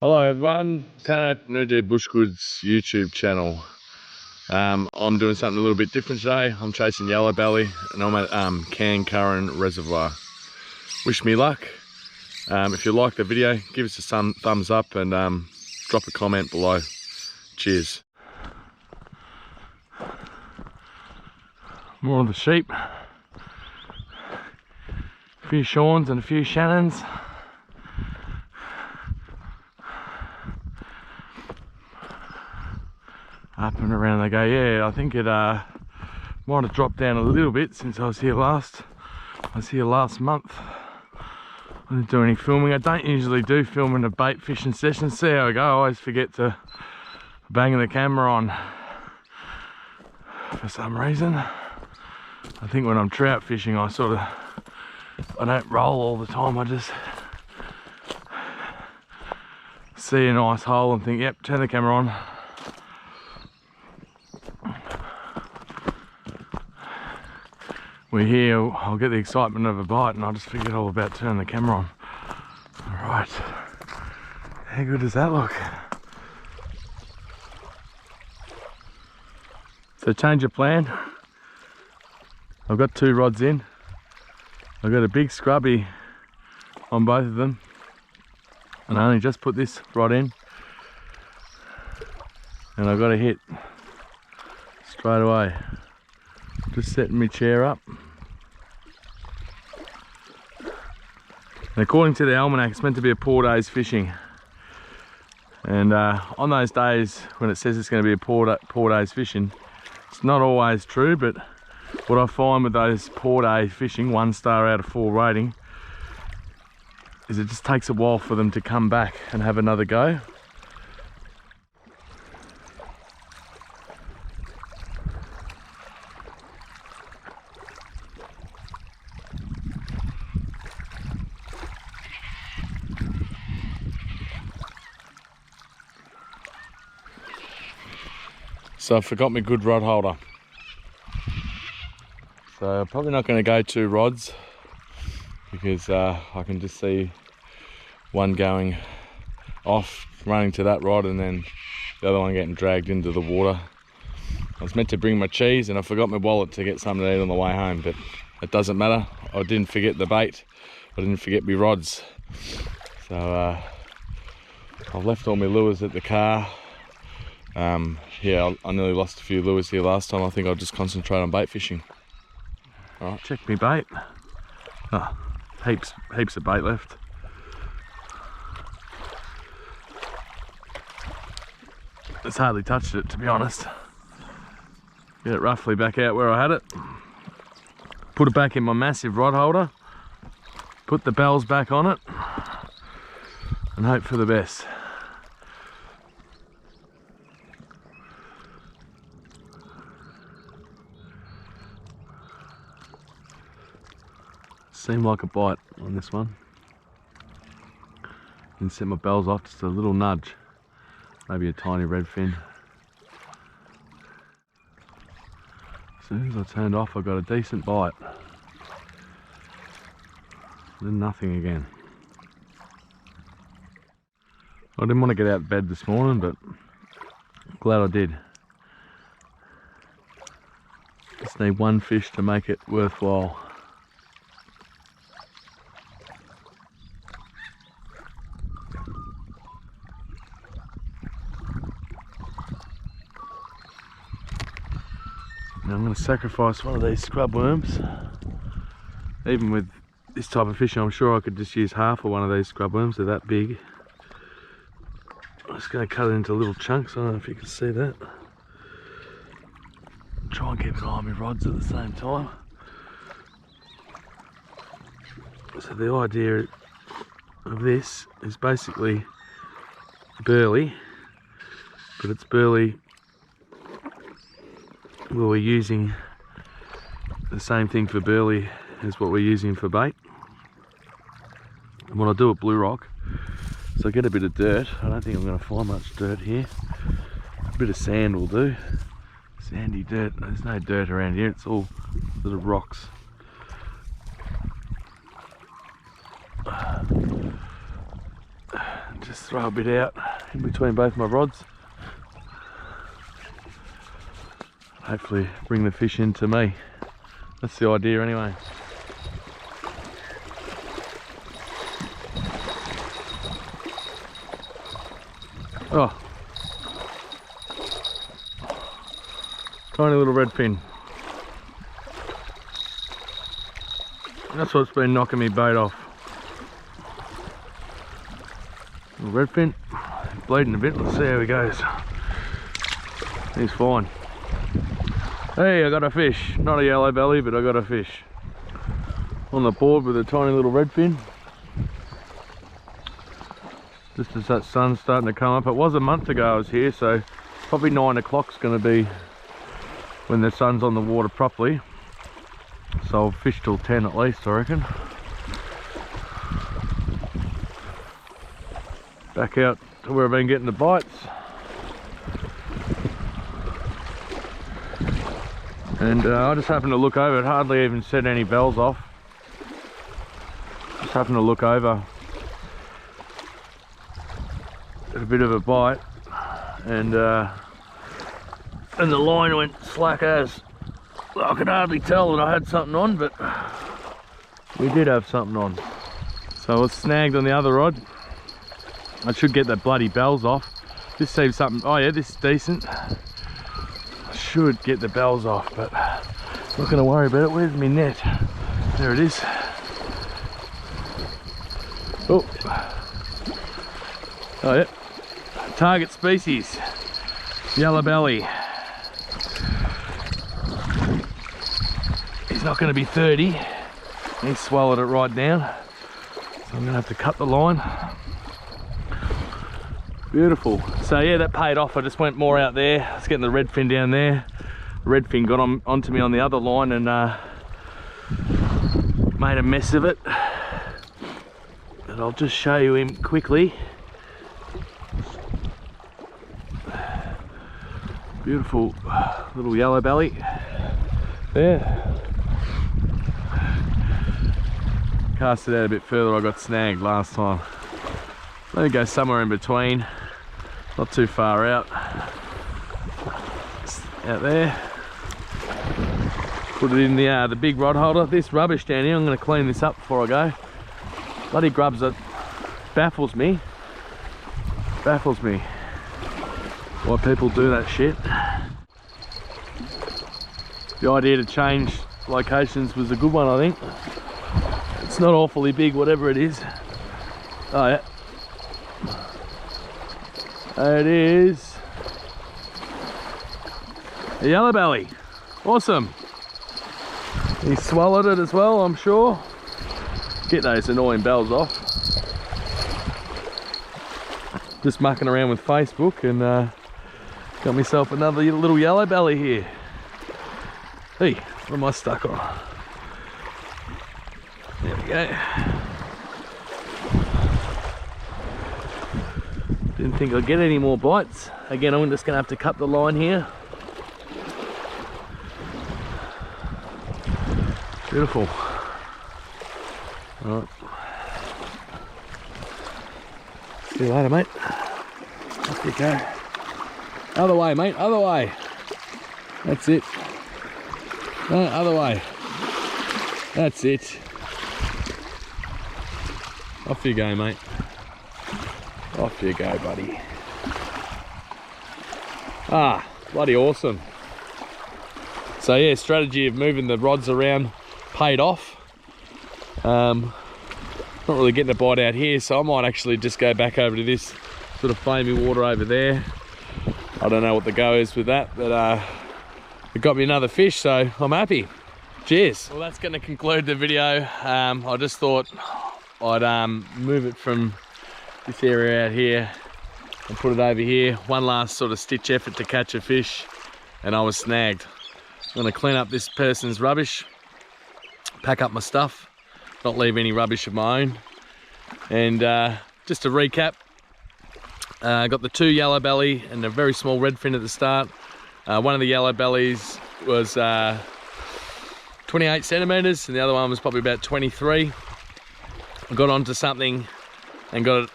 Hello everyone, Tanner New Bushgood's YouTube channel. I'm doing something a little bit different today. I'm chasing yellow belly and I'm at Cairn Curran Reservoir. Wish me luck. If you like the video, give us a thumbs up and drop a comment below. Cheers. More of the sheep. A few Shawns and a few Shannons. Up and around they go. Yeah, I think it might have dropped down a little bit since I was here last. I was here last month. I didn't do any filming. I don't usually do filming a bait fishing session. See how I go. I always forget to bang the camera on for some reason. I think when I'm trout fishing I don't roll all the time. I just see a nice hole and think, yep, turn the camera on. We're here, I'll get the excitement of a bite and I just forget all about turning the camera on. Alright, how good does that look? So change of plan. I've got two rods in. I've got a big scrubby on both of them. And I only just put this rod in. And I've got a hit straight away. Just setting my chair up. And according to the almanac, it's meant to be a 4 days fishing. And on those days when it says it's going to be a 4 days fishing, it's not always true, but what I find with those 4 day fishing, 1 star out of 4 rating, is it just takes a while for them to come back and have another go. So I forgot my good rod holder. So I'm probably not going to go 2 rods because I can just see one going off, running to that rod, and then the other one getting dragged into the water. I was meant to bring my cheese and I forgot my wallet to get something to eat on the way home, but it doesn't matter. I didn't forget the bait. I didn't forget my rods. So I've left all my lures at the car. Yeah, I nearly lost a few lures here last time. I think I'll just concentrate on bait fishing. All right, check me bait. Oh, heaps of bait left. It's hardly touched it, to be honest. Get it roughly back out where I had it. Put it back in my massive rod holder. Put the bells back on it. And hope for the best. Seemed like a bite on this one. Didn't set my bells off, just a little nudge. Maybe a tiny redfin. As soon as I turned off, I got a decent bite. Then nothing again. I didn't want to get out of bed this morning, but I'm glad I did. Just need one fish to make it worthwhile. Now I'm going to sacrifice one of these scrub worms. Even with this type of fishing, I'm sure I could just use half of one of these scrub worms. They're that big. I'm just going to cut it into little chunks. I don't know if you can see that. Try and keep an eye on my rods at the same time. So the idea of this is basically burley, but it's burley where we're using the same thing for burley as what we're using for bait. And what I do at Blue Rock, so I get a bit of dirt. I don't think I'm going to find much dirt here. A bit of sand will do. Sandy dirt. There's no dirt around here, it's all little rocks. just throw a bit out in between both my rods. Hopefully bring the fish into me. That's the idea anyway. Oh, tiny little redfin. That's what's been knocking me bait off. Little redfin, bleeding a bit. Let's see how he goes. He's fine. Hey, I got a fish. Not a yellow belly, but I got a fish. On the board with a tiny little redfin. Just as that sun's starting to come up. It was a month ago I was here, so probably 9 o'clock's going to be when the sun's on the water properly. So I'll fish till 10 at least, I reckon. Back out to where I've been getting the bites. And I just happened to look over, it hardly even set any bells off. Just happened to look over at a bit of a bite, and the line went slack as. I could hardly tell that I had something on, but we did have something on. So I was snagged on the other rod. I should get the bloody bells off. This seems something, oh yeah, this is decent. I should get the bells off, but I'm not going to worry about it. Where's my net? There it is. Oh, oh yeah. Target species, yellow belly. He's not going to be 30. He swallowed it right down. So I'm going to have to cut the line. Beautiful. So yeah, that paid off. I just went more out there. I was getting the redfin down there. The redfin got onto me on the other line and made a mess of it. But I'll just show you him quickly. Beautiful little yellow belly there. Cast it out a bit further, I got snagged last time. Let me go somewhere in between, not too far out. Out there. Put it in the big rod holder. This rubbish down here, I'm going to clean this up before I go. Bloody grubs, it baffles me. Baffles me why people do that shit. The idea to change locations was a good one, I think. It's not awfully big, whatever it is. Oh yeah. It is a yellow belly. Awesome. He swallowed it as well, I'm sure. Get those annoying bells off. Just mucking around with Facebook and got myself another little yellow belly here. Hey, what am I stuck on? There we go. Didn't think I'd get any more bites. Again, I'm just going to have to cut the line here. Beautiful. All right. See you later, mate. Off you go. Other way, mate, other way. That's it. No, other way. That's it. Off you go, mate. Off you go, buddy. Ah, bloody awesome. So yeah, strategy of moving the rods around paid off. Not really getting a bite out here, so I might actually just go back over to this sort of foamy water over there. I don't know what the go is with that, but it got me another fish, so I'm happy. Cheers. Well, that's going to conclude the video. I just thought I'd move it from this area out here and put it over here. One last sort of stitch effort to catch a fish, and I was snagged. I'm going to clean up this person's rubbish, pack up my stuff, not leave any rubbish of my own. And just to recap, I got the 2 yellow belly and a very small redfin at the start. One of the yellow bellies was 28 centimeters and the other one was probably about 23. I got onto something and got it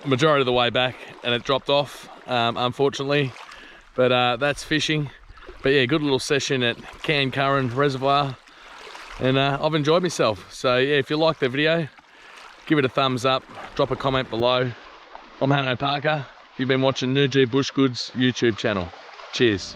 majority of the way back and it dropped off, unfortunately. But that's fishing. But yeah, good little session at Cairn Curran Reservoir, and I've enjoyed myself. So yeah, if you liked the video, give it a thumbs up, drop a comment below. I'm Hanno Parker. You've been watching Nuju Bush Goods YouTube channel. Cheers.